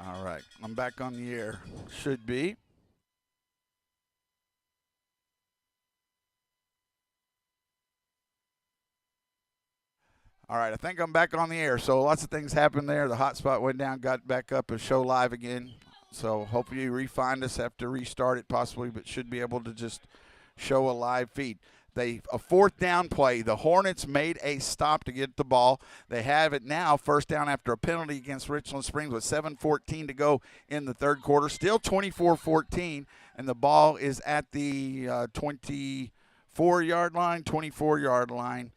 All right, I'm back on the air. Should be. All right, I think I'm back on the air. So lots of things happened there. The hotspot went down, got back up, and show live again. So hopefully you re-find us, have to restart it possibly, but should be able to just show a live feed. A fourth down play. The Hornets made a stop to get the ball. They have it now, first down after a penalty against Richland Springs with 7:14 to go in the third quarter. Still 24-14, and the ball is at the 24-yard line, 24-yard line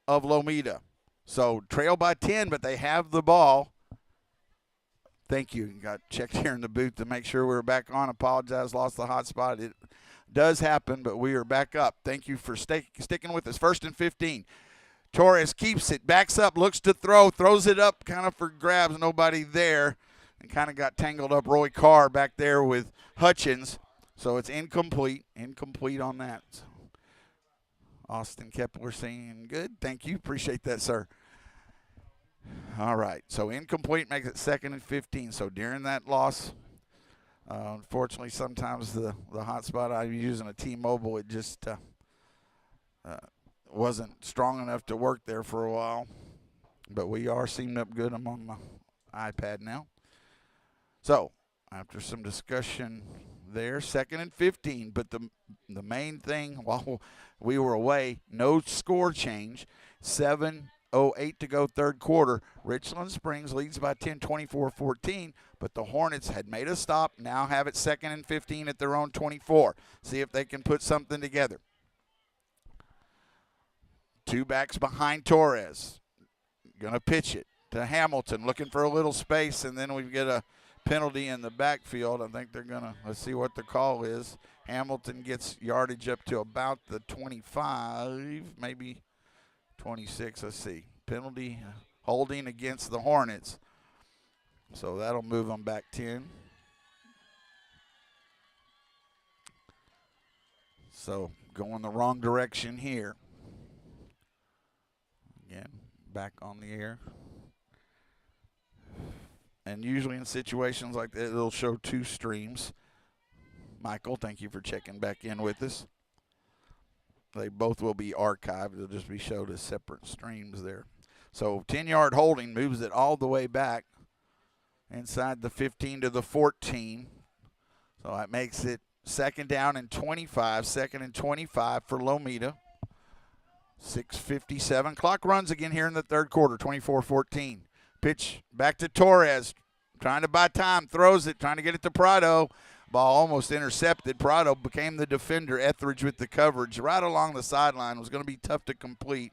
of Lomita. So trail by 10, but they have the ball. Thank you. Got checked here in the booth to make sure we were back on. Apologize, lost the hot spot. It does happen, but we are back up. Thank you for sticking with us. First and 15. Torres keeps it, backs up, looks to throw, throws it up kind of for grabs, nobody there, and kind of got tangled up. Roy Carr back there with Hutchins, so it's incomplete on that. Austin Kepler saying good. Thank you. Appreciate that, sir. All right, so incomplete makes it second and 15. So during that loss, unfortunately, sometimes the hot spot I'm using a T-Mobile, it just wasn't strong enough to work there for a while. But we are seeming up good. I'm on my iPad now. So after some discussion there, second and 15. But the main thing, while we were away, no score change. 7:08 to go third quarter. Richland Springs leads by 10, 24-14, but the Hornets had made a stop, now have it second and 15 at their own 24. See if they can put something together. Two backs behind Torres. Going to pitch it to Hamilton, looking for a little space, and then we get a penalty in the backfield. I think they're going to, let's see what the call is. Hamilton gets yardage up to about the 25, maybe 26, let's see. Penalty holding against the Hornets. So that'll move them back 10. So going the wrong direction here. Again, back on the air. And usually in situations like that, it'll show two streams. Michael, thank you for checking back in with us. They both will be archived. They'll just be showed as separate streams there. So 10-yard holding moves it all the way back inside the 15 to the 14. So that makes it second down and 25. Second and 25 for Lomita. 6:57. Clock runs again here in the third quarter, 24-14. Pitch back to Torres. Trying to buy time. Throws it. Trying to get it to Prado. Ball almost intercepted. Prado became the defender. Etheridge with the coverage right along the sideline. It was going to be tough to complete.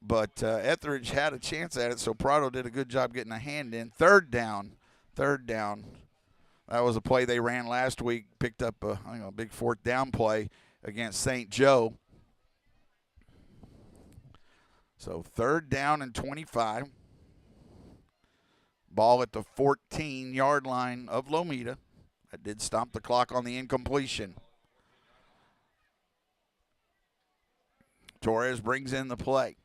But Etheridge had a chance at it, so Prado did a good job getting a hand in. Third down. That was a play they ran last week. Picked up a big fourth down play against St. Joe. So third down and 25. Ball at the 14-yard line of Lomita. That did stop the clock on the incompletion. Torres brings in the play.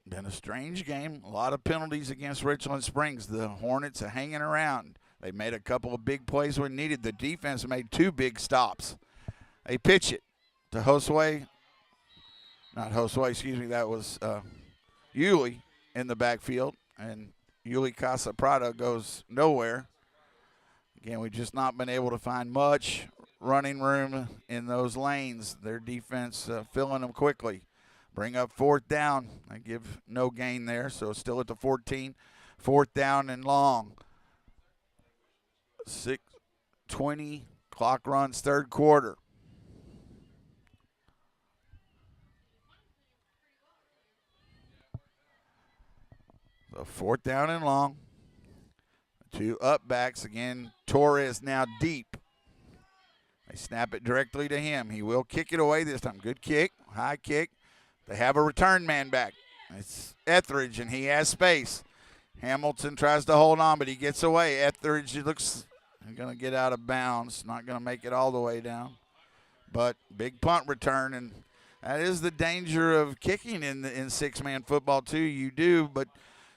Been a strange game. A lot of penalties against Richland Springs. The Hornets are hanging around. They made a couple of big plays when needed. The defense made two big stops. They pitch it to Josue. Not Josue, excuse me. That was Yulee in the backfield. And Yulee Casa Prado goes nowhere. Again, we've just not been able to find much running room in those lanes. Their defense filling them quickly. Bring up fourth down. They give no gain there, so still at the 14. Fourth down and long. 6:20. Clock runs third quarter. So fourth down and long. Two up backs. Again, Torres now deep. They snap it directly to him. He will kick it away this time. Good kick, high kick. They have a return man back. It's Etheridge, and he has space. Hamilton tries to hold on, but he gets away. Etheridge looks going to get out of bounds. Not going to make it all the way down. But big punt return, and that is the danger of kicking in six-man football too. You do, but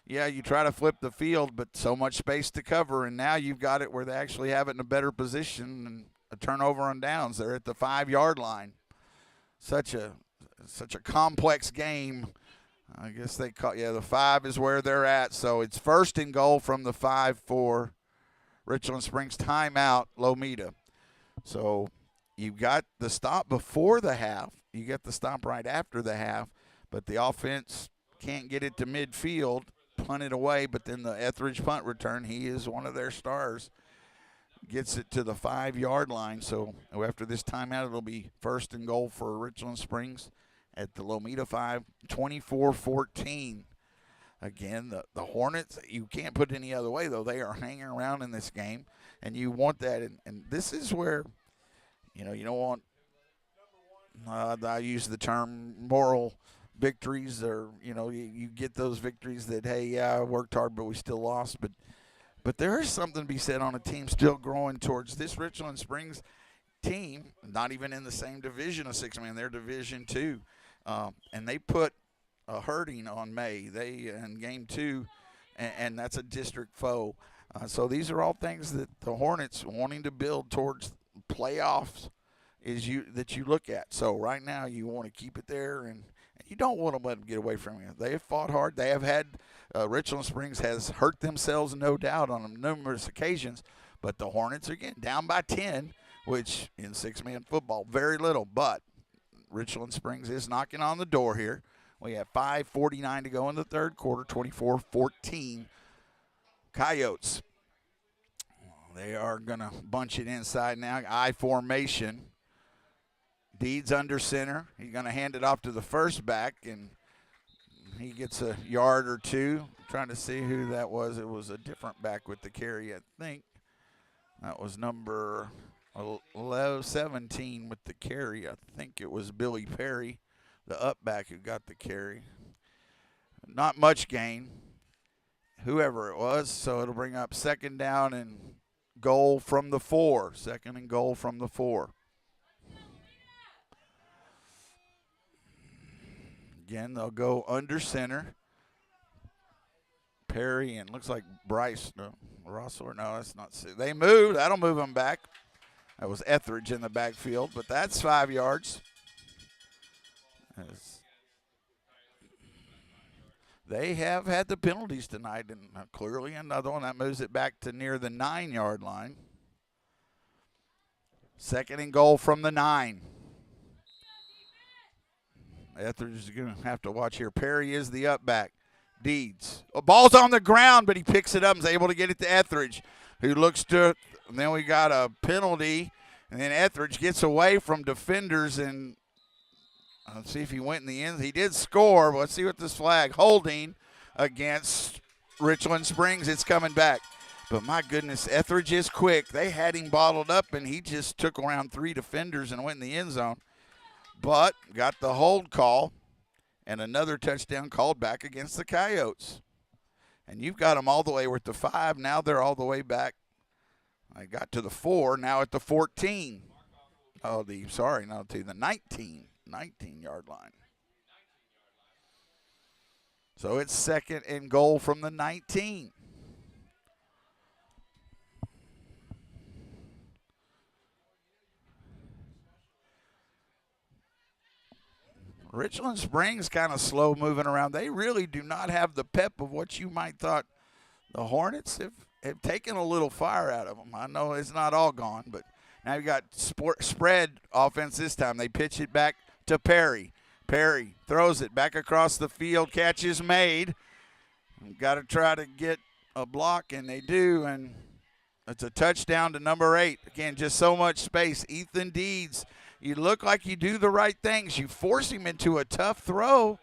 yeah, you try to flip the field, but so much space to cover, and now you've got it where they actually have it in a better position and a turnover on downs. They're at the 5-yard line. Such a complex game. I guess they call the 5 is where they're at. So it's first and goal from the 5 for Richland Springs. Timeout, Lomita. So you got the stop before the half. You get the stop right after the half, but the offense can't get it to midfield, punt it away, but then the Etheridge punt return, he is one of their stars, gets it to the 5-yard line. So after this timeout, it'll be first and goal for Richland Springs at the Lomita 5, 24-14. Again, the Hornets, you can't put it any other way, though. They are hanging around in this game, and you want that. And this is where, you don't want, I use the term moral victories, or, you get those victories that, hey, yeah, I worked hard, but we still lost. But there is something to be said on a team still growing towards this Richland Springs team, not even in the same division of 6-man, they're Division 2. And they put a hurting on May. They in game 2, and that's a district foe. So these are all things that the Hornets wanting to build towards playoffs that you look at. So right now you want to keep it there, and you don't want to let them get away from you. They have fought hard. They have had Richland Springs has hurt themselves, no doubt, on numerous occasions. But the Hornets are getting down by 10, which in 6-man football, very little. But Richland Springs is knocking on the door here. We have 5:49 to go in the third quarter, 24-14. Coyotes. They are going to bunch it inside now. I formation. Deeds under center. He's going to hand it off to the first back, and he gets a yard or two. I'm trying to see who that was. It was a different back with the carry, I think. That was number 17 with the carry. I think it was Billy Perry, the up back, who got the carry. Not much gain, whoever it was, so it'll bring up second down and goal from the 4. Second and goal from the 4. Again, they'll go under center. Perry and looks like Bryce. No, Rossler. No, that's not. They moved. That'll move them back. That was Etheridge in the backfield, but that's 5 yards. They have had the penalties tonight, and clearly another one that moves it back to near the 9-yard line. Second and goal from the 9. Etheridge is going to have to watch here. Perry is the up back. Deeds. Ball's on the ground, but he picks it up and is able to get it to Etheridge, who looks to, and then we got a penalty, and then Etheridge gets away from defenders, and let's see if he went in the end. He did score, but let's see what this flag. Holding against Richland Springs. It's coming back. But my goodness, Etheridge is quick. They had him bottled up, and he just took around 3 defenders and went in the end zone. But got the hold call, and another touchdown called back against the Coyotes. And you've got them all the way. We're at the 5. Now they're all the way back. I got to the 4. Now at the 14. Oh, to the 19-yard line. So it's second and goal from the 19. Richland Springs kind of slow moving around. They really do not have the pep of what you might thought. The Hornets have taken a little fire out of them. I know it's not all gone, but now you got spread offense this time. They pitch it back to Perry. Perry throws it back across the field. Catch is made. Got to try to get a block, and they do, and it's a touchdown to number 8. Again, just so much space. Ethan Deeds, you look like you do the right things. You force him into a tough throw,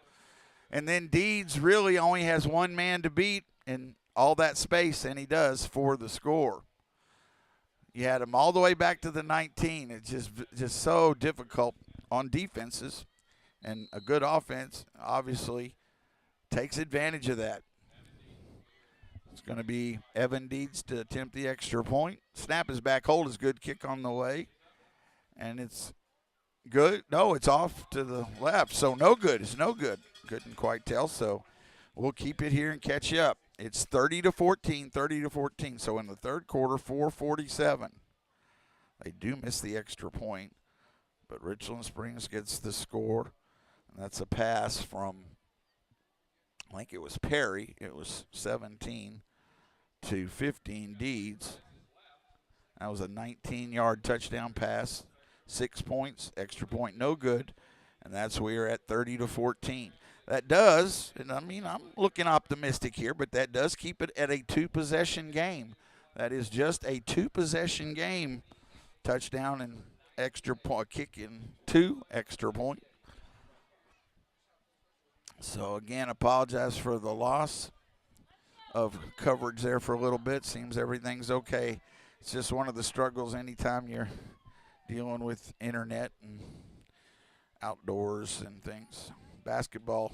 and then Deeds really only has one man to beat in all that space, and he does for the score. You had him all the way back to the 19. It's just so difficult on defenses, and a good offense obviously takes advantage of that. It's going to be Evan Deeds to attempt the extra point. Snap is back. Hold is good. Kick on the way. And it's good. No, it's off to the left. So no good. It's no good. Couldn't quite tell. So we'll keep it here and catch you up. It's 30-14, 30-14. So in the third quarter, 4:47. They do miss the extra point, but Richland Springs gets the score. And that's a pass from, I think it was Perry. It was 17 to 15 Deeds. That was a 19-yard touchdown pass. 6 points, extra point, no good. And that's where we're at 30-14. That does, and I mean, I'm looking optimistic here, but that does keep it at a two-possession game. That is just a two-possession game. Touchdown and extra point, kick in 2 extra point. So, again, apologize for the loss of coverage there for a little bit. Seems everything's okay. It's just one of the struggles anytime you're dealing with internet and outdoors and things. Basketball,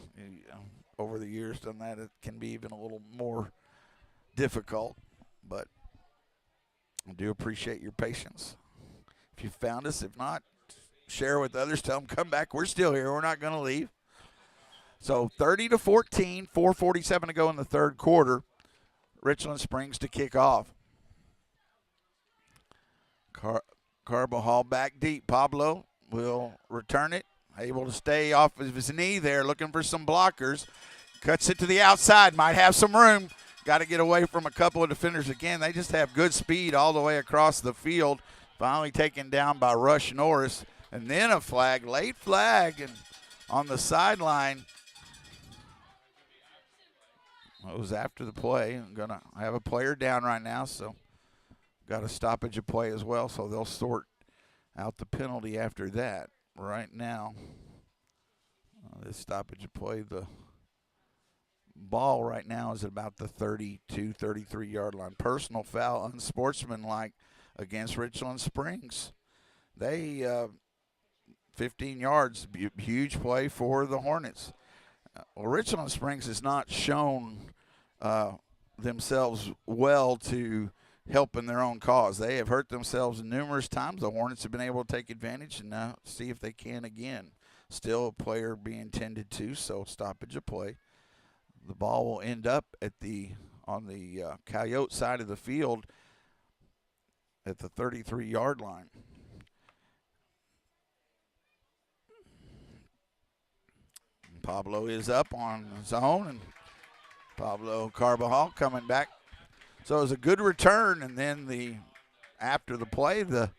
over the years, done that. It can be even a little more difficult, but I do appreciate your patience. If you found us, if not, share with others. Tell them come back. We're still here. We're not going to leave. So 30-14, 4:47 to go in the third quarter. Richland Springs to kick off. Carbajal back deep. Pablo will return it. Able to stay off of his knee there, looking for some blockers. Cuts it to the outside. Might have some room. Got to get away from a couple of defenders again. They just have good speed all the way across the field. Finally taken down by Rush Norris. And then a flag, late flag, and on the sideline. It was after the play. I'm going to have a player down right now, so got a stoppage of play as well, so they'll sort out the penalty after that. Right now, this stoppage of play, the ball right now is at about the 32, 33-yard line. Personal foul, unsportsmanlike against Richland Springs. They, 15 yards, huge play for the Hornets. Well, Richland Springs has not shown themselves well to help in their own cause. They have hurt themselves numerous times. The Hornets have been able to take advantage and now see if they can again. Still a player being tended to, so stoppage of play. The ball will end up on the Coyote side of the field at the 33-yard line. Pablo is up on his own, and Pablo Carbajal coming back. So it was a good return, and then after the play, the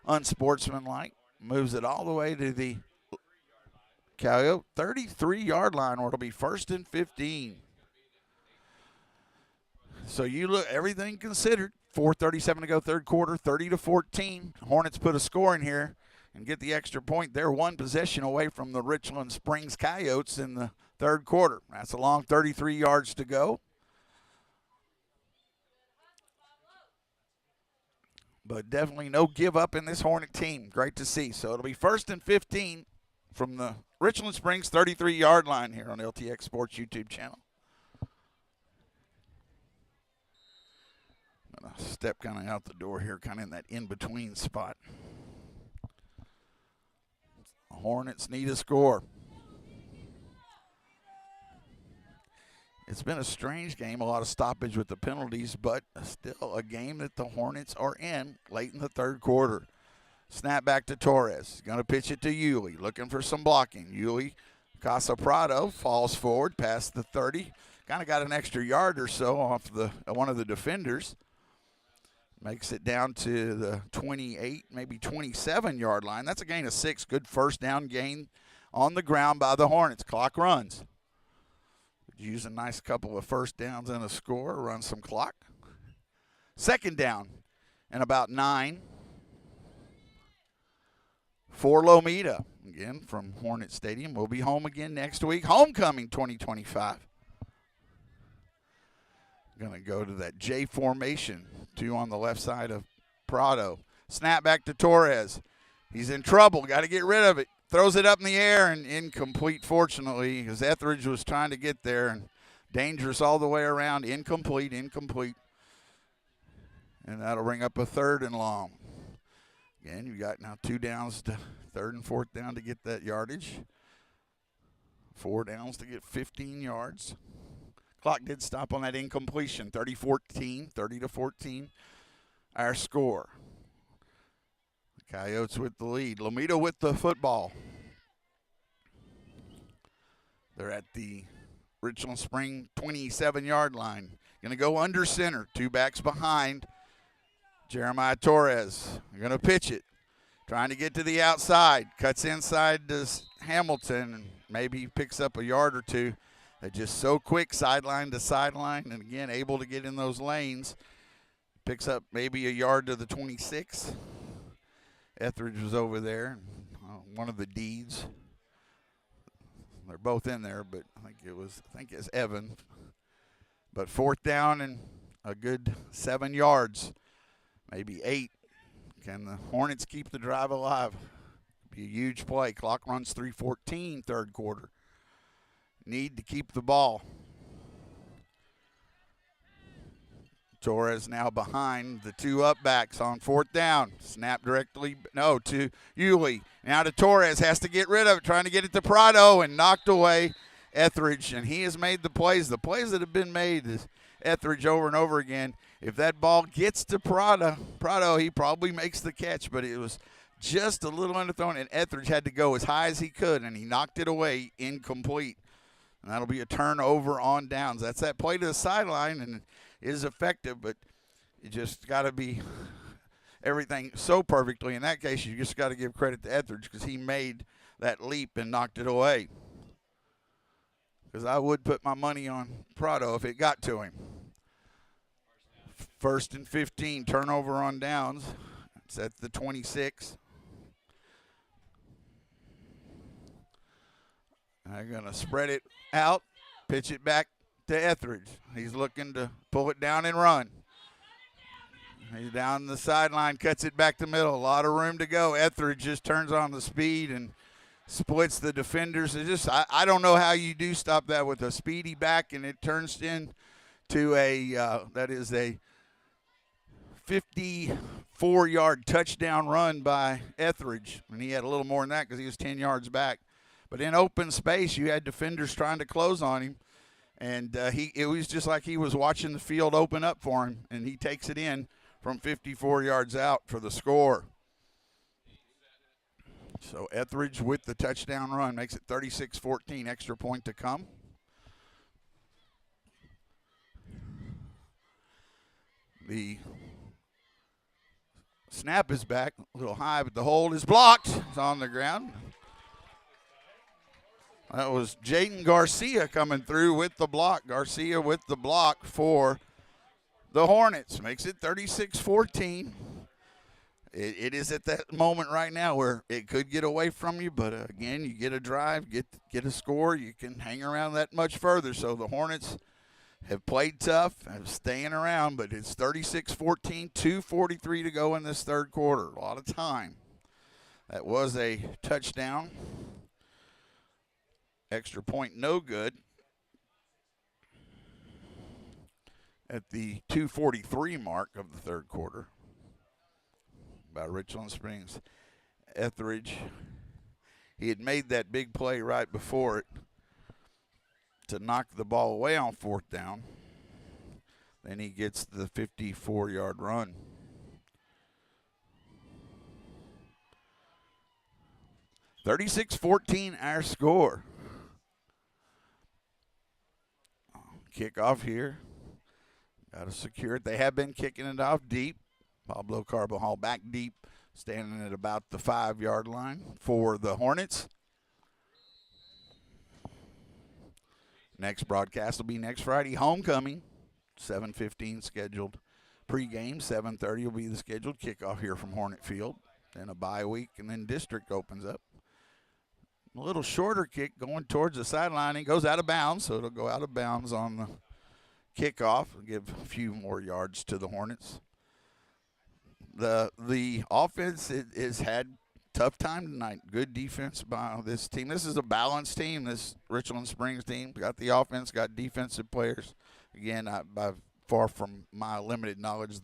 unsportsmanlike moves it all the way to the Coyote 33-yard line, where it'll be 1st and 15. So you look, everything considered, 4:37 to go third quarter, 30-14. Hornets put a score in here and get the extra point. They're one possession away from the Richland Springs Coyotes in the third quarter. That's a long 33 yards to go. But definitely no give up in this Hornet team. Great to see. So it'll be 1st and 15 from the Richland Springs 33-yard line here on LTX Sports YouTube channel. I'm going to step kind of out the door here, kind of in that in-between spot. The Hornets need a score. It's been a strange game, a lot of stoppage with the penalties, but still a game that the Hornets are in late in the third quarter. Snap back to Torres. Going to pitch it to Yulee, looking for some blocking. Yulee Casaprado falls forward past the 30. Kind of got an extra yard or so off one of the defenders. Makes it down to the 28, maybe 27-yard line. That's a gain of 6. Good first down gain on the ground by the Hornets. Clock runs. Use a nice couple of first downs and a score, run some clock. Second down and about 9 for Lomita. Again, from Hornet Stadium. We'll be home again next week. Homecoming 2025. Going to go to that J formation. 2 on the left side of Prado. Snap back to Torres. He's in trouble. Got to get rid of it. Throws it up in the air and incomplete, fortunately, because Etheridge was trying to get there. And dangerous all the way around. Incomplete. And that'll bring up a 3rd and long. Again, you got now 2 downs to 3rd and 4th down to get that yardage. 4 downs to get 15 yards. Clock did stop on that incompletion. 30-14, our score. The Coyotes with the lead. Lomita with the football. They're at the Richland Spring 27-yard line. Going to go under center. Two backs behind. Jeremiah Torres. They're going to pitch it. Trying to get to the outside. Cuts inside to Hamilton. And maybe picks up a yard or two. They're just so quick, sideline to sideline. And, again, able to get in those lanes. Picks up maybe a yard to the 26. Etheridge was over there. One of the deeds. They're both in there, but I think it's Evan. But fourth down and a good 7 yards, maybe 8. Can the Hornets keep the drive alive? Be a huge play. Clock runs 3:14, third quarter. Need to keep the ball. Torres now behind the two up backs on fourth down. Snap directly, no, to Yulee. Now to Torres, has to get rid of it, trying to get it to Prado, and knocked away Etheridge. And he has made the plays. The plays that have been made is Etheridge over and over again. If that ball gets to Prado, he probably makes the catch, but it was just a little underthrown, and Etheridge had to go as high as he could, and he knocked it away incomplete. And that'll be a turnover on downs. That's that play to the sideline, and is effective, but you just got to be everything so perfectly. In that case, you just got to give credit to Etheridge because he made that leap and knocked it away. Because I would put my money on Prado if it got to him. First and 15, turnover on downs. It's at the 26. They're going to spread it out, pitch it back to Etheridge. He's looking to pull it down and run. He's down the sideline, cuts it back the middle. A lot of room to go. Etheridge just turns on the speed and splits the defenders. I don't know how you do stop that with a speedy back, and it turns into a 54-yard touchdown run by Etheridge. And he had a little more than that because he was 10 yards back. But in open space, you had defenders trying to close on him. And it was just like he was watching the field open up for him, and he takes it in from 54 yards out for the score. So Etheridge with the touchdown run makes it 36-14, extra point to come. The snap is back, a little high, but the hold is blocked. It's on the ground. That was Jaden Garcia coming through with the block. Garcia with the block for the Hornets. Makes it 36-14. It is at that moment right now where it could get away from you, but again, you get a drive, get a score, you can hang around that much further. So the Hornets have played tough, have staying around, but it's 36-14, 2:43 to go in this third quarter. A lot of time. That was a touchdown. Extra point, no good. At the 2:43 mark of the third quarter by Richland Springs. Etheridge, he had made that big play right before it to knock the ball away on fourth down. Then he gets the 54-yard run. (36-14) our score. Kickoff here. Got to secure it. They have been kicking it off deep. Pablo Carbajal back deep, standing at about the 5-yard line for the Hornets. Next broadcast will be next Friday. Homecoming, 7:15 scheduled pregame. 7:30 will be the scheduled kickoff here from Hornet Field. Then a bye week, and then district opens up. A little shorter kick going towards the sideline. It goes out of bounds, so it'll go out of bounds on the kickoff. Give a few more yards to the Hornets. The offense has had tough time tonight. Good defense by this team. This is a balanced team, this Richland Springs team. Got the offense, got defensive players. Again, by far from my limited knowledge,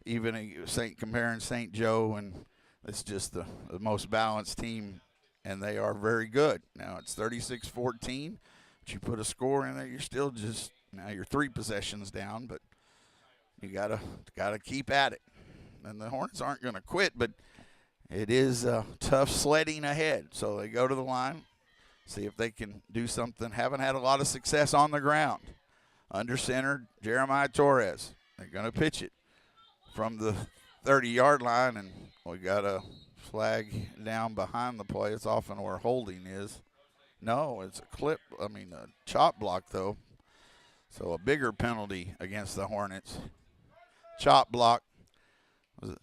comparing St. Joe, and it's just the most balanced team, and they are very good. Now it's 36-14. But you put a score in there, you're still just Now you're 3 possessions down, but you gotta keep at it. And the Hornets aren't going to quit, but it is tough sledding ahead. So they go to the line, see if they can do something. Haven't had a lot of success on the ground. Under center, Jeremiah Torres. They're going to pitch it from the 30-yard line, and we got a flag down behind the play. It's often where holding is. No, it's a chop block, though. So a bigger penalty against the Hornets. Chop block. Was it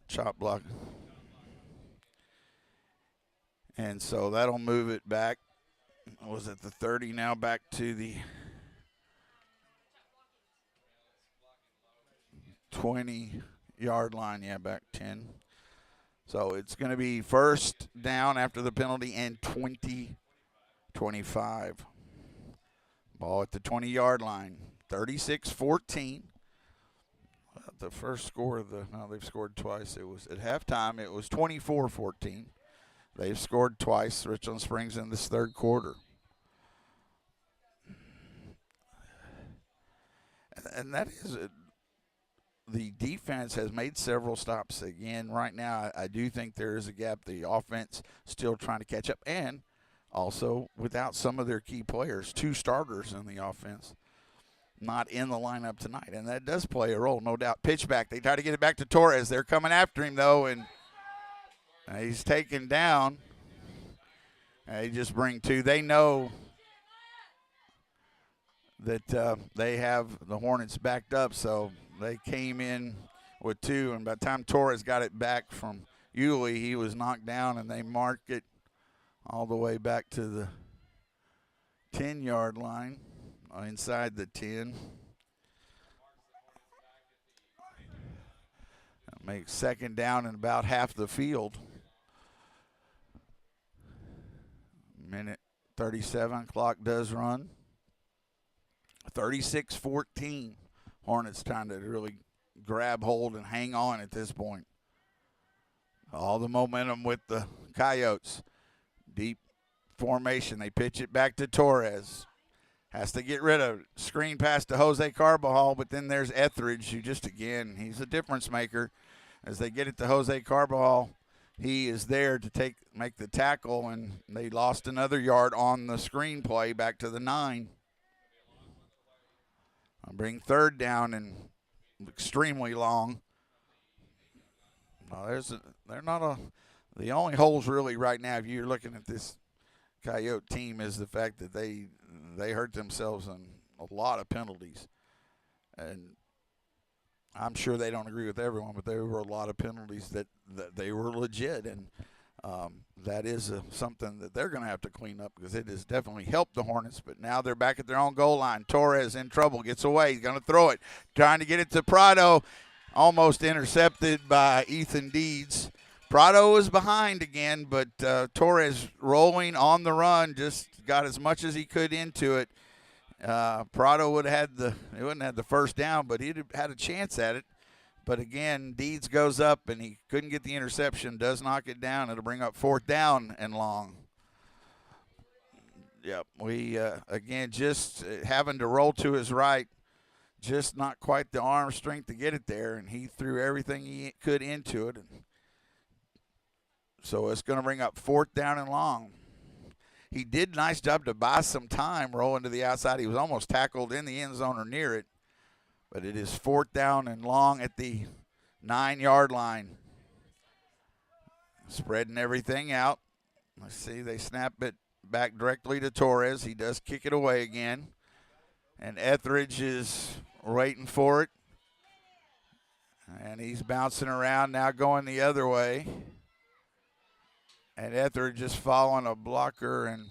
chop block? And so that'll move it back. Was it the 30 now back to the 20-yard line? Yeah, back 10. So it's going to be first down after the penalty and 20-25. Ball at the 20-yard line. 36-14. The first score of they've scored twice. It was at halftime. It was 24-14. They've scored twice, Richland Springs, in this third quarter. And that is the defense has made several stops. Again, right now, I do think there is a gap. The offense still trying to catch up, and also without some of their key players, 2 starters in the offense, not in the lineup tonight. And that does play a role, no doubt. Pitch back. They try to get it back to Torres. They're coming after him, though, and he's taken down. They just bring 2. They know that they have the Hornets backed up, so they came in with 2. And by the time Torres got it back from Yulee, he was knocked down, and they marked it all the way back to the 10-yard line, inside the 10. That makes second down and about half the field. Minute 37, clock does run. 36-14. Hornets trying to really grab hold and hang on at this point. All the momentum with the Coyotes. Deep formation. They pitch it back to Torres. Has to get rid of it. Screen pass to Jose Carbajal, but then there's Etheridge, who just, again, he's a difference maker. As they get it to Jose Carbajal, he is there to make the tackle, and they lost another yard on the screen play back to the 9. I'll bring third down and extremely long. The only holes really right now, if you're looking at this Coyote team, is the fact that they hurt themselves in a lot of penalties. And I'm sure they don't agree with everyone, but there were a lot of penalties that they were legit. And that is something that they're going to have to clean up, because it has definitely helped the Hornets. But now they're back at their own goal line. Torres in trouble, gets away. He's going to throw it, trying to get it to Prado. Almost intercepted by Ethan Deeds. Prado was behind again, but Torres rolling on the run, just got as much as he could into it. Prado wouldn't have had the first down, but he'd had a chance at it. But again, Deeds goes up, and he couldn't get the interception, does knock it down. It'll bring up fourth down and long. Yep, we, again, just having to roll to his right, just not quite the arm strength to get it there, and he threw everything he could into it. So it's going to bring up fourth down and long. He did a nice job to buy some time rolling to the outside. He was almost tackled in the end zone or near it. But it is fourth down and long at the 9-yard line. Spreading everything out. Let's see, they snap it back directly to Torres. He does kick it away again. And Etheridge is waiting for it. And he's bouncing around now, going the other way. And Etheridge just following a blocker and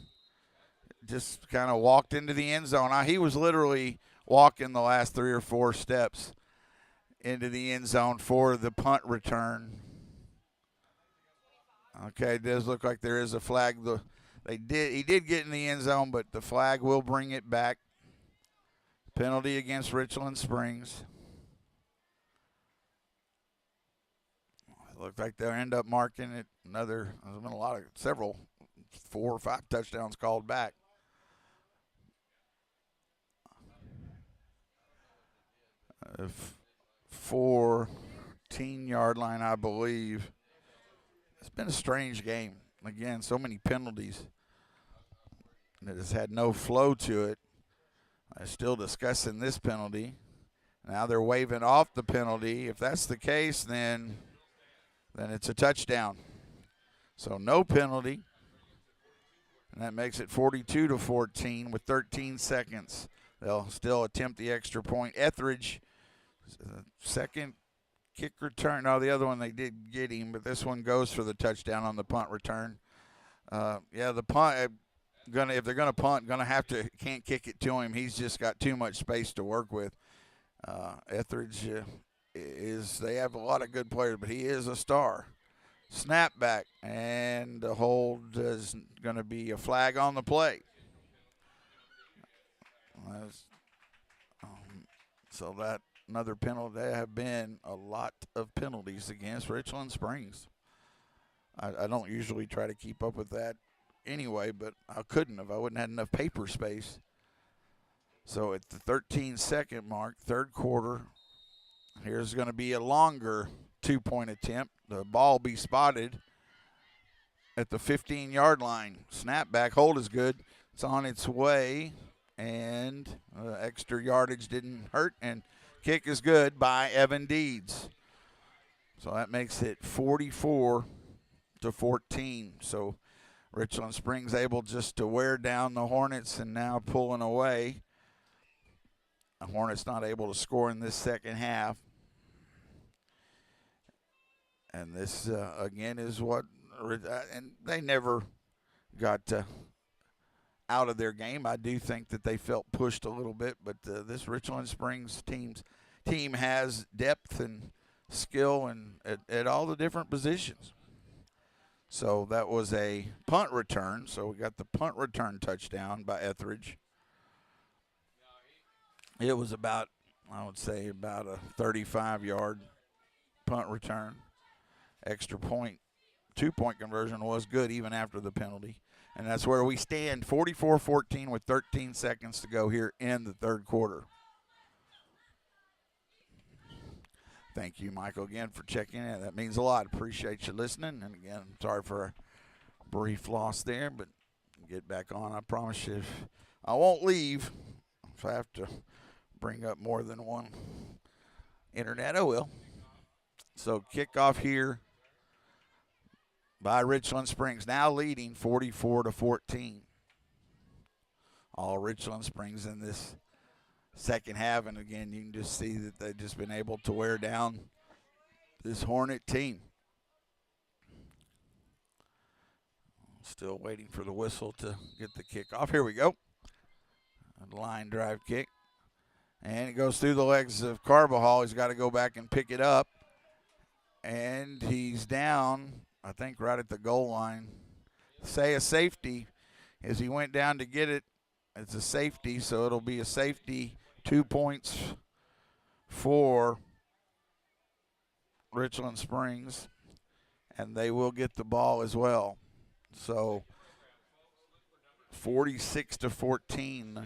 just kind of walked into the end zone. He was literally walking the last 3 or 4 steps into the end zone for the punt return. Okay, it does look like there is a flag. He did get in the end zone, but the flag will bring it back. Penalty against Richland Springs. It looked like they'll end up marking it there's been several 4 or 5 touchdowns called back. 14-yard line, I believe. It's been a strange game. Again, so many penalties. It has had no flow to it. They're still discussing this penalty. Now they're waving off the penalty. If that's the case, then it's a touchdown. So no penalty. And that makes it 42-14 with 13 seconds. They'll still attempt the extra point. Etheridge, second kick return. No, the other one they did get him, but this one goes for the touchdown on the punt return. The punt, if they're gonna punt, can't kick it to him. He's just got too much space to work with. Etheridge they have a lot of good players, but he is a star. Snap back, and the hold is going to be a flag on the play. So that another penalty. There have been a lot of penalties against Richland Springs. I don't usually try to keep up with that anyway, but I couldn't have. I wouldn't have had enough paper space. So at the 13-second mark, third quarter, here's going to be a longer two-point attempt. The ball will be spotted at the 15-yard line. Snap back, hold is good. It's on its way, and extra yardage didn't hurt, and kick is good by Evan Deeds. So that makes it 44-14. So Richland Springs able just to wear down the Hornets and now pulling away. The Hornets not able to score in this second half. And this, again, is what – and they never got out of their game. I do think that they felt pushed a little bit, but this Richland Springs team has depth and skill and at all the different positions. So that was a punt return. So we got the punt return touchdown by Etheridge. It was about a 35-yard punt return. Extra point, two-point conversion was good even after the penalty. And that's where we stand, 44-14 with 13 seconds to go here in the third quarter. Thank you, Michael, again, for checking in. That means a lot. Appreciate you listening. And, again, sorry for a brief loss there, but get back on. I promise you I won't leave. If I have to bring up more than one internet, I will. So kickoff here by Richland Springs, now leading 44-14. All Richland Springs in this second half, and again, you can just see that they've just been able to wear down this Hornet team. Still waiting for the whistle to get the kick off. Here we go. A line drive kick. And it goes through the legs of Carbajal. He's got to go back and pick it up. And he's down, I think, right at the goal line. Say a safety as he went down to get it. It's a safety, so it'll be a safety. 2 points for Richland Springs, and they will get the ball as well. So 46-14,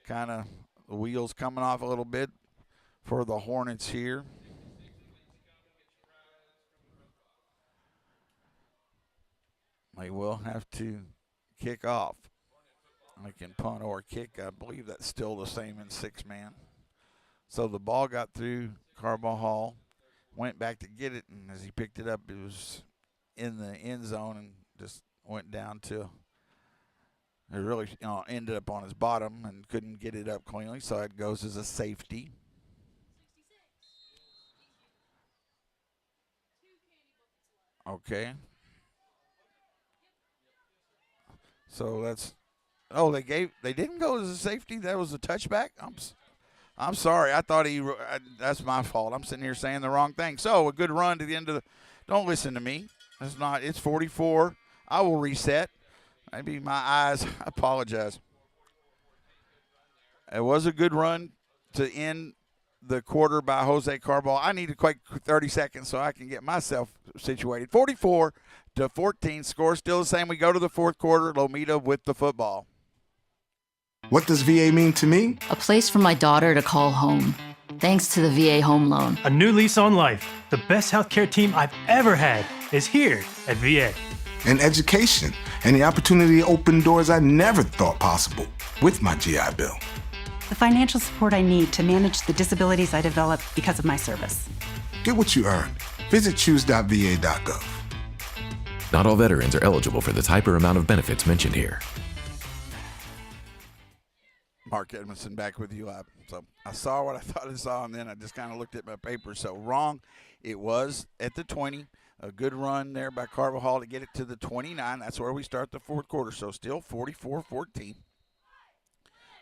kind of the wheels coming off a little bit for the Hornets here. They will have to kick off. They can punt or kick. I believe that's still the same in six-man. So the ball got through Carbajal, went back to get it, and as he picked it up, it was in the end zone and just went down to it really ended up on his bottom and couldn't get it up cleanly, so it goes as a safety. Okay. So that's they didn't go as a safety. That was a touchback. I'm sorry. I thought that's my fault. I'm sitting here saying the wrong thing. So a good run to the end of the. Don't listen to me. It's 44. I will reset. Maybe my eyes. I apologize. It was a good run to end the quarter by Jose Carbajal. I need a quick 30 seconds so I can get myself situated. 44-14. Score still the same. We go to the fourth quarter. Lomita with the football. What does VA mean to me? A place for my daughter to call home. Thanks to the VA Home Loan. A new lease on life. The best healthcare team I've ever had is here at VA. And education, and the opportunity to open doors I never thought possible with my GI Bill. The financial support I need to manage the disabilities I developed because of my service. Get what you earned. Visit choose.va.gov. Not all veterans are eligible for the type or amount of benefits mentioned here. Mark Edmondson back with you. So I saw what I thought I saw, and then I just kind of looked at my paper. So wrong. It was at the 20. A good run there by Carvajal to get it to the 29. That's where we start the fourth quarter. So still 44-14.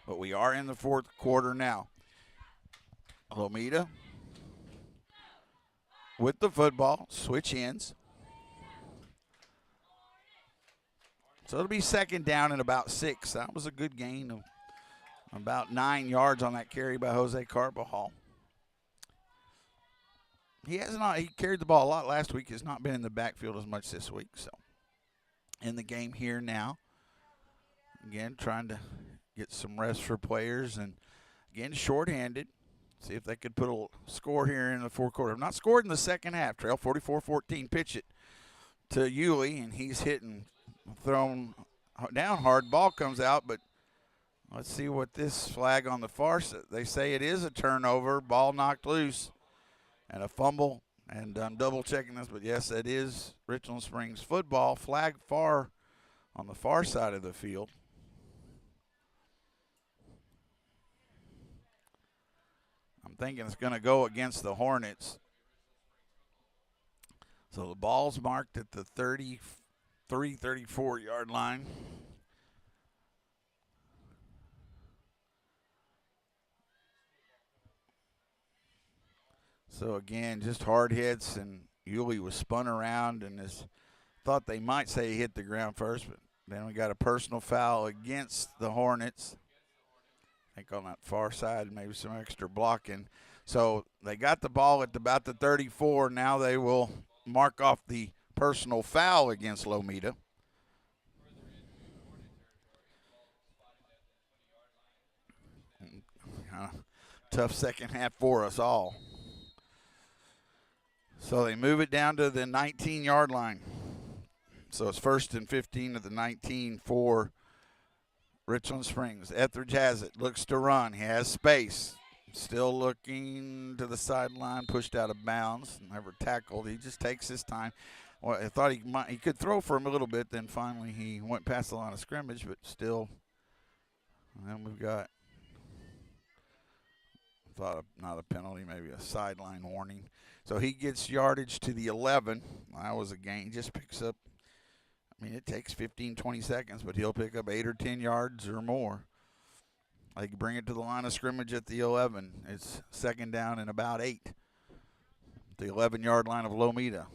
But we are in the fourth quarter now. Lomita with the football. Switch ends. So it'll be second down and about 6. That was a good gain of about 9 yards on that carry by Jose Carvajal. He carried the ball a lot last week. Has not been in the backfield as much this week. So in the game here now. Again, trying to get some rest for players. And again, shorthanded. See if they could put a score here in the fourth quarter. Not scored in the second half. Trail 44-14. Pitch it to Yulee, and he's hitting, thrown down hard. Ball comes out, but let's see what this flag on the far side. They say it is a turnover. Ball knocked loose. And a fumble, and I'm double-checking this, but yes, it is Richland Springs football. Flag far on the far side of the field. I'm thinking it's going to go against the Hornets. So the ball's marked at the 33, 34-yard line. So, again, just hard hits, and Yulee was spun around and thought they might say he hit the ground first, but then we got a personal foul against the Hornets. I think on that far side, maybe some extra blocking. So they got the ball at about the 34. Now they will mark off the personal foul against Lomita. Tough second half for us all. So they move it down to the 19-yard line. So it's 1st and 15 to the 19 for Richland Springs. Etheridge has it, looks to run. He has space. Still looking to the sideline, pushed out of bounds, never tackled. He just takes his time. Well, I thought he could throw for him a little bit, then finally he went past the line of scrimmage, but still. And then we've got, not a penalty, maybe a sideline warning. So he gets yardage to the 11. That was a gain. He just picks up, it takes 15, 20 seconds, but he'll pick up 8 or 10 yards or more. They can bring it to the line of scrimmage at the 11. It's second down and about 8. The 11-yard line of Lomita.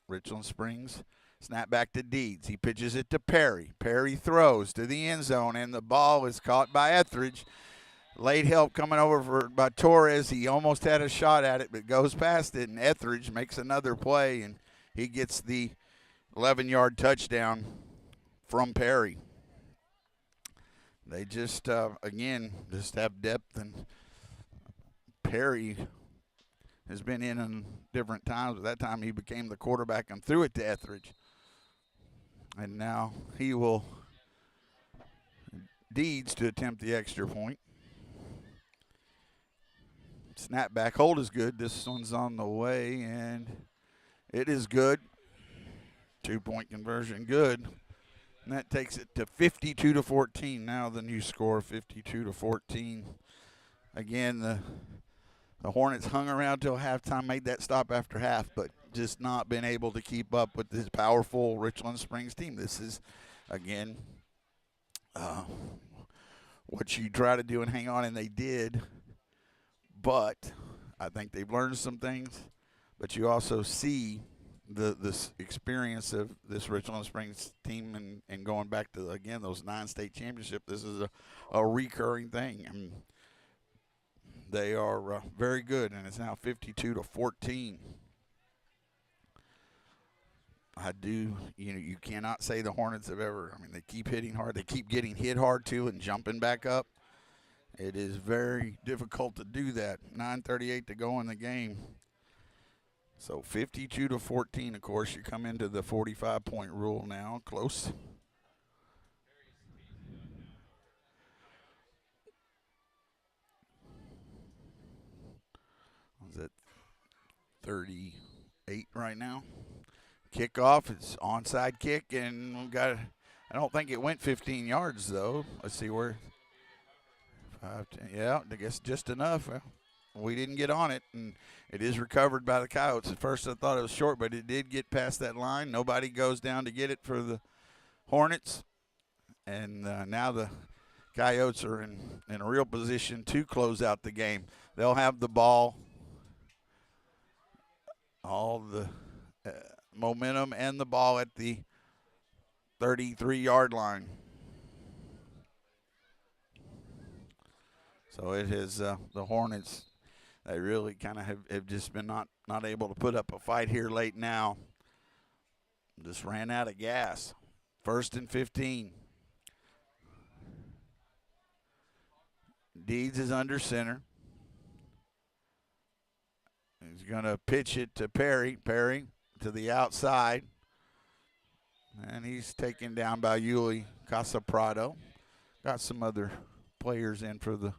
Richland Springs. Snap back to Deeds. He pitches it to Perry. Perry throws to the end zone, and the ball is caught by Etheridge. Late help coming over by Torres. He almost had a shot at it, but goes past it, and Etheridge makes another play, and he gets the 11-yard touchdown from Perry. They just, again, just have depth, and Perry has been in different times, but that time he became the quarterback and threw it to Etheridge. And now he will Deeds to attempt the extra point. Snap back, hold is good. This one's on the way, and it is good. 2-point conversion, good. And that takes it to 52-14. Now the new score, 52-14. Again, the Hornets hung around till halftime, made that stop after half, but just not been able to keep up with this powerful Richland Springs team. This is, again, what you try to do and hang on, and they did. But I think they've learned some things. But you also see this experience of this Richland Springs team and going back to, again, those 9 state championships. This is a recurring thing. And they are very good, and it's now 52-14. You cannot say the Hornets have ever, they keep hitting hard. They keep getting hit hard, too, and jumping back up. It is very difficult to do that. 9:38 to go in the game. So 52-14, of course. You come into the 45-point rule now. Close. Is it 38 right now? Kickoff. It's onside kick, and we've got. I don't think it went 15 yards though. Let's see where. 5, 10, yeah, I guess just enough. Well, we didn't get on it, and it is recovered by the Coyotes. At first I thought it was short, but it did get past that line. Nobody goes down to get it for the Hornets, and now the Coyotes are in a real position to close out the game. They'll have the ball, all the momentum and the ball at the 33-yard line. So it is the Hornets. They really kind of have just been not able to put up a fight here late now. Just ran out of gas. 1st and 15. Deeds is under center. He's going to pitch it to Perry. Perry to the outside. And he's taken down by Yuli Casaprado. Got some other players in for the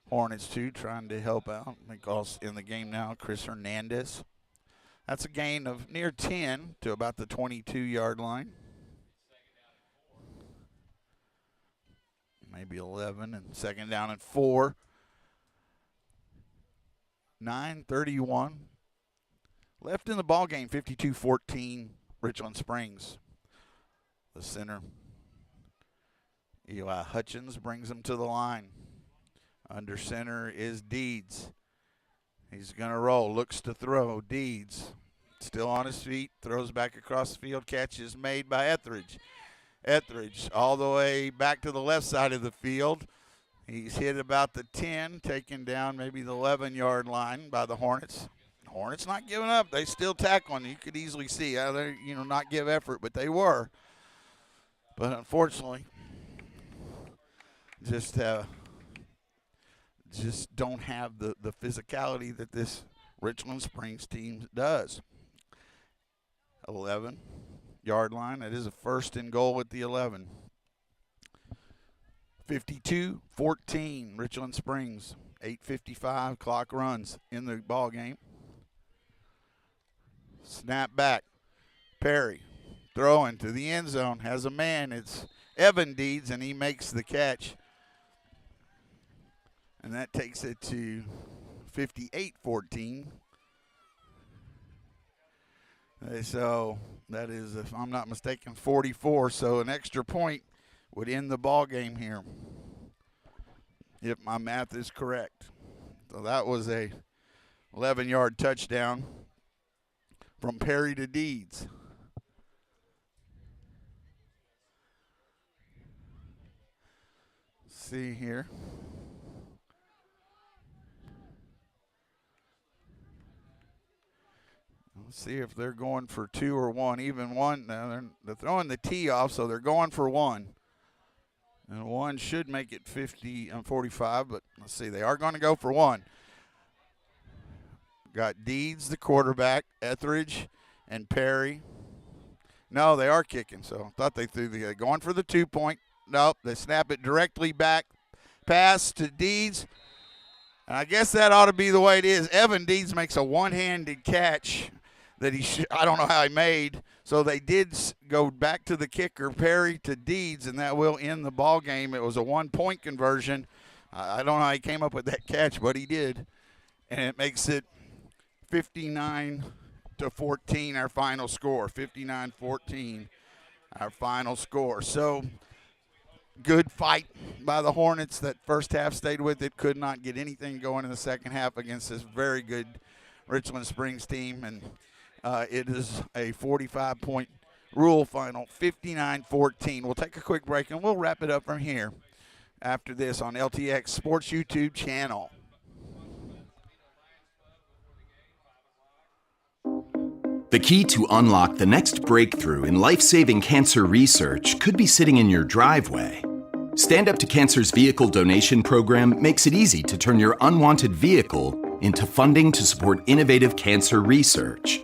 Hornets too, trying to help out. I think also in the game now, Chris Hernandez. That's a gain of near 10 to about the 22-yard line. Maybe 11, and 2nd down and 4. 9:31 left in the ball game. 52-14, Richland Springs. The center, Eli Hutchins, brings him to the line. Under center is Deeds. He's going to roll, looks to throw. Deeds still on his feet, throws back across the field. Catch is made by Etheridge. Etheridge all the way back to the left side of the field. He's hit about the 10, taken down maybe the 11-yard line by the Hornets. Hornets not giving up. They still tackling. You could easily see how they, not give effort, but they were. But unfortunately, just don't have the physicality that this Richland Springs team does. 11-yard line. That is a 1st and goal at the 11. 52-14, Richland Springs. 8:55, clock runs in the ball game. Snap back. Perry throwing to the end zone. Has a man. It's Evan Deeds, and he makes the catch. And that takes it to 58-14. So that is, if I'm not mistaken, 44. So an extra point would end the ball game here, if my math is correct. So that was a 11-yard touchdown from Perry to Deeds. Let's see here. Let's see if they're going for 2 or 1. Even 1. Now they're throwing the tee off, so they're going for 1. And 1 should make it 45, but let's see. They are going to go for 1. Got Deeds, the quarterback, Etheridge, and Perry. No, they are kicking, so I thought they threw the going for the 2-point. Nope, they snap it directly back. Pass to Deeds. And I guess that ought to be the way it is. Evan Deeds makes a one-handed catch that I don't know how he made. So they did go back to the kicker, Perry to Deeds, and that will end the ball game. It was a 1-point conversion. I don't know how he came up with that catch, but he did. And it makes it 59-14, our final score. 59-14, our final score. So good fight by the Hornets. That first half stayed with it. Could not get anything going in the second half against this very good Richland Springs team. And it is a 45-point rule final, 59-14. We'll take a quick break, and we'll wrap it up from here after this on LTX Sports YouTube channel. The key to unlock the next breakthrough in life-saving cancer research could be sitting in your driveway. Stand Up to Cancer's vehicle donation program makes it easy to turn your unwanted vehicle into funding to support innovative cancer research.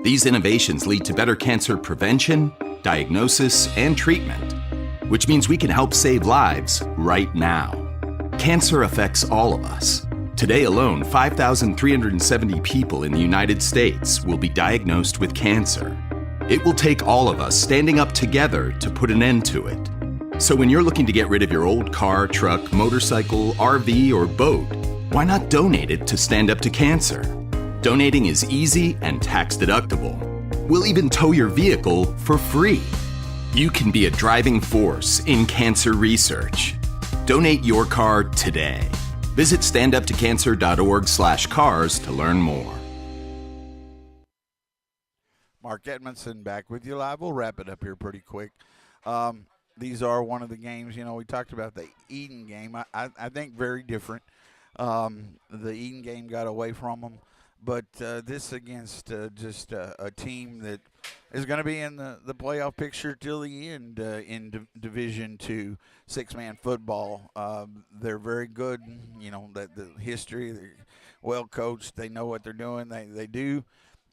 These innovations lead to better cancer prevention, diagnosis, and treatment, which means we can help save lives right now. Cancer affects all of us. Today alone, 5,370 people in the United States will be diagnosed with cancer. It will take all of us standing up together to put an end to it. So when you're looking to get rid of your old car, truck, motorcycle, RV, or boat, why not donate it to Stand Up to Cancer? Donating is easy and tax deductible. We'll even tow your vehicle for free. You can be a driving force in cancer research. Donate your car today. Visit standuptocancer.org/cars to learn more. Mark Edmondson back with you live. We'll wrap it up here pretty quick. These are one of the games, we talked about the Eden game. I think very different. The Eden game got away from them. But this against just a team that is going to be in the playoff picture till the end in Division II six-man football. They're very good. The history, they're well coached. They know what they're doing. They do.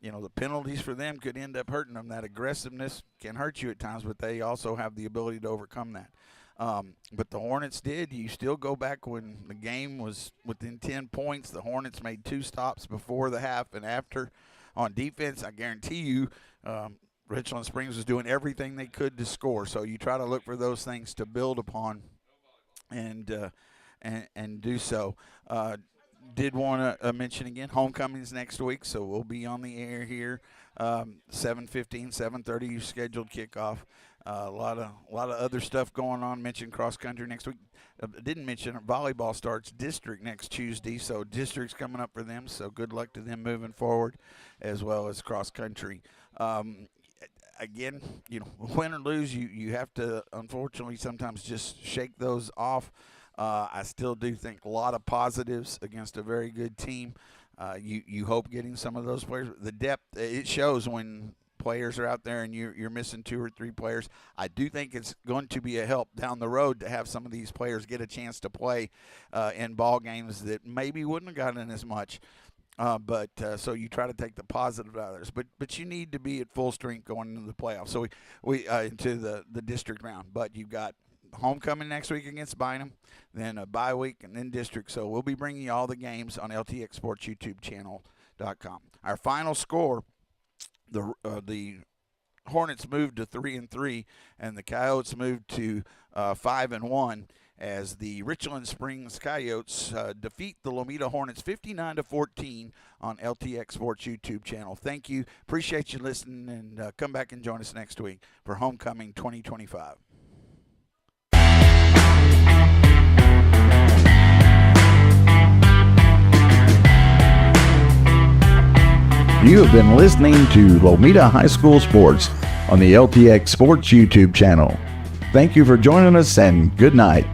The penalties for them could end up hurting them. That aggressiveness can hurt you at times, but they also have the ability to overcome that. But the Hornets did. You still go back when the game was within 10 points. The Hornets made 2 stops before the half and after on defense. I guarantee you Richland Springs was doing everything they could to score. So you try to look for those things to build upon and do so. Did want to mention again, homecoming's next week, so we'll be on the air here 7:15, 7:30 your scheduled kickoff. A lot of other stuff going on. Mentioned cross country next week. Didn't mention volleyball starts district next Tuesday, so district's coming up for them. So good luck to them moving forward, as well as cross country. Again, win or lose, you have to unfortunately sometimes just shake those off. I still do think a lot of positives against a very good team. You hope getting some of those players. The depth, it shows when players are out there and you're missing 2 or 3 players. I do think it's going to be a help down the road to have some of these players get a chance to play in ball games that maybe wouldn't have gotten as much. So you try to take the positive out of this. But you need to be at full strength going into the playoffs. So we into the district round. But you've got homecoming next week against Bynum, then a bye week, and then district. So we'll be bringing you all the games on LTX Sports YouTube channel.com. Our final score, the Hornets moved to 3-3, and the Coyotes moved to 5-1 as the Richland Springs Coyotes defeat the Lomita Hornets 59-14 on LTX Sports YouTube channel. Thank you. Appreciate you listening, and come back and join us next week for Homecoming 2025. You have been listening to Lomita High School Sports on the LTX Sports YouTube channel. Thank you for joining us, and good night.